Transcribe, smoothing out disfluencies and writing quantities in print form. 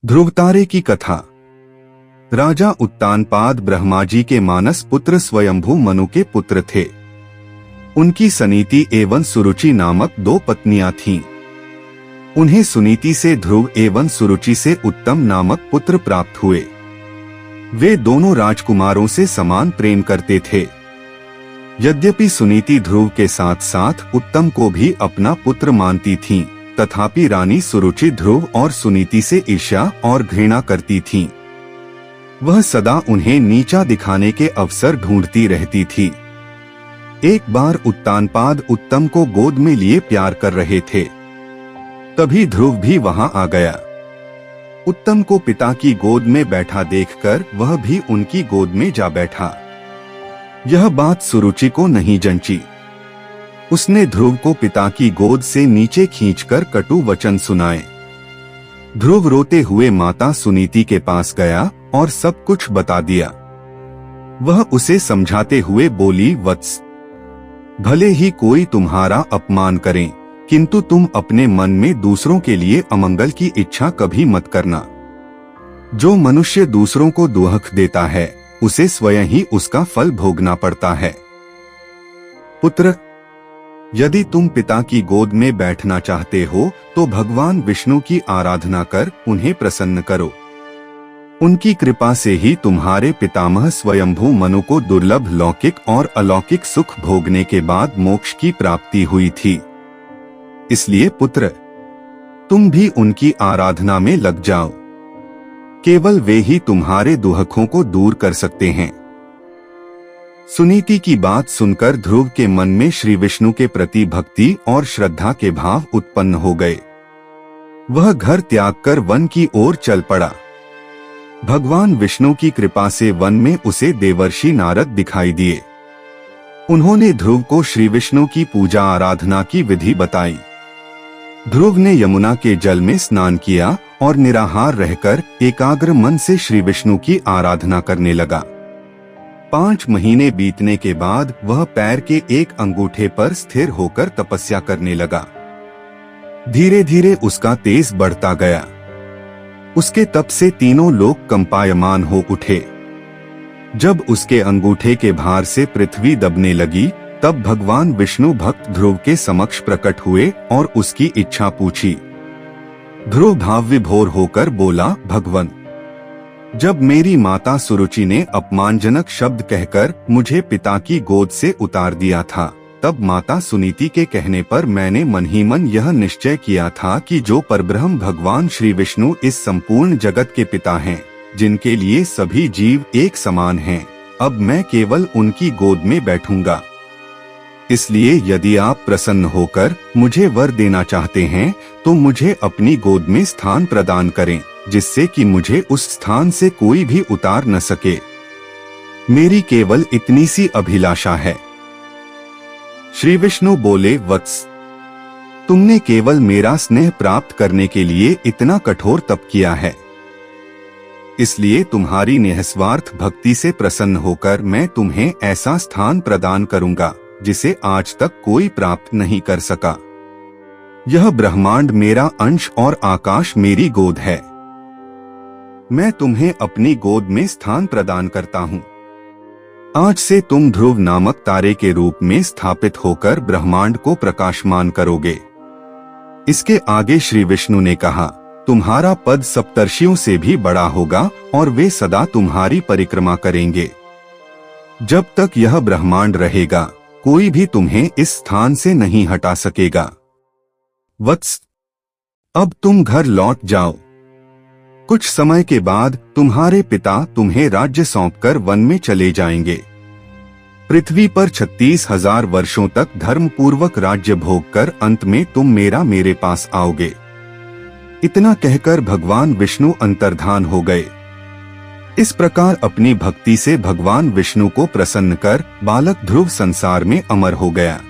ध्रुवतारे की कथा। राजा उत्तानपाद ब्रह्मा जी के मानस पुत्र स्वयंभू मनु के पुत्र थे। उनकी सनीति एवं सुरुचि नामक दो पत्नियां थीं। उन्हें सुनीति से ध्रुव एवं सुरुचि से उत्तम नामक पुत्र प्राप्त हुए। वे दोनों राजकुमारों से समान प्रेम करते थे। यद्यपि सुनीति ध्रुव के साथ साथ उत्तम को भी अपना पुत्र मानती थीं, तथापि रानी सुरुचि ध्रुव और सुनीति से ईर्ष्या और घृणा करती थीं। वह सदा उन्हें नीचा दिखाने के अवसर ढूंढती रहती थी। एक बार उत्तानपाद उत्तम को गोद में लिए प्यार कर रहे थे। तभी ध्रुव भी वहां आ गया। उत्तम को पिता की गोद में बैठा देखकर वह भी उनकी गोद में जा बैठा। यह बात सुरुचि को नहीं जंची। उसने ध्रुव को पिता की गोद से नीचे खींचकर कटु वचन सुनाए। ध्रुव रोते हुए माता सुनीति के पास गया और सब कुछ बता दिया। वह उसे समझाते हुए बोली, वत्स, भले ही कोई तुम्हारा अपमान करे, किंतु तुम अपने मन में दूसरों के लिए अमंगल की इच्छा कभी मत करना। जो मनुष्य दूसरों को दुख देता है, उसे स्वयं ही उसका फल भोगना पड़ता है। पुत्र, यदि तुम पिता की गोद में बैठना चाहते हो तो भगवान विष्णु की आराधना कर उन्हें प्रसन्न करो। उनकी कृपा से ही तुम्हारे पितामह स्वयंभू मनु को दुर्लभ लौकिक और अलौकिक सुख भोगने के बाद मोक्ष की प्राप्ति हुई थी। इसलिए पुत्र, तुम भी उनकी आराधना में लग जाओ। केवल वे ही तुम्हारे दुखों को दूर कर सकते हैं। सुनीति की बात सुनकर ध्रुव के मन में श्री विष्णु के प्रति भक्ति और श्रद्धा के भाव उत्पन्न हो गए। वह घर त्याग कर वन की ओर चल पड़ा। भगवान विष्णु की कृपा से वन में उसे देवर्षि नारद दिखाई दिए। उन्होंने ध्रुव को श्री विष्णु की पूजा आराधना की विधि बताई। ध्रुव ने यमुना के जल में स्नान किया और निराहार रहकर एकाग्र मन से श्री विष्णु की आराधना करने लगा। 5 महीने बीतने के बाद वह पैर के एक अंगूठे पर स्थिर होकर तपस्या करने लगा। धीरे धीरे उसका तेज बढ़ता गया। उसके तप से तीनों लोग कंपायमान हो उठे। जब उसके अंगूठे के भार से पृथ्वी दबने लगी, तब भगवान विष्णु भक्त ध्रुव के समक्ष प्रकट हुए और उसकी इच्छा पूछी। ध्रुव भाव विभोर होकर बोला, भगवन, जब मेरी माता सुरुचि ने अपमानजनक शब्द कहकर मुझे पिता की गोद से उतार दिया था, तब माता सुनीति के कहने पर मैंने मन ही मन यह निश्चय किया था कि जो परब्रह्म भगवान श्री विष्णु इस संपूर्ण जगत के पिता हैं, जिनके लिए सभी जीव एक समान हैं, अब मैं केवल उनकी गोद में बैठूंगा। इसलिए यदि आप प्रसन्न होकर मुझे वर देना चाहते हैं तो मुझे अपनी गोद में स्थान प्रदान करें, जिससे कि मुझे उस स्थान से कोई भी उतार न सके। मेरी केवल इतनी सी अभिलाषा है। श्री विष्णु बोले, वत्स, तुमने केवल मेरा स्नेह प्राप्त करने के लिए इतना कठोर तप किया है। इसलिए तुम्हारी निस्वार्थ भक्ति से प्रसन्न होकर मैं तुम्हें ऐसा स्थान प्रदान करूंगा जिसे आज तक कोई प्राप्त नहीं कर सका। यह ब्रह्मांड मेरा अंश और आकाश मेरी गोद है। मैं तुम्हें अपनी गोद में स्थान प्रदान करता हूँ। आज से तुम ध्रुव नामक तारे के रूप में स्थापित होकर ब्रह्मांड को प्रकाशमान करोगे। इसके आगे श्री विष्णु ने कहा, तुम्हारा पद सप्तर्षियों से भी बड़ा होगा और वे सदा तुम्हारी परिक्रमा करेंगे। जब तक यह ब्रह्मांड रहेगा, कोई भी तुम्हें इस स्थान से नहीं हटा सकेगा। वत्स, अब तुम घर लौट जाओ। कुछ समय के बाद तुम्हारे पिता तुम्हें राज्य सौंपकर वन में चले जाएंगे। पृथ्वी पर 36,000 वर्षों तक धर्म पूर्वक राज्य भोग कर अंत में तुम मेरे पास आओगे। इतना कहकर भगवान विष्णु अंतर्धान हो गए। इस प्रकार अपनी भक्ति से भगवान विष्णु को प्रसन्न कर बालक ध्रुव संसार में अमर हो गया।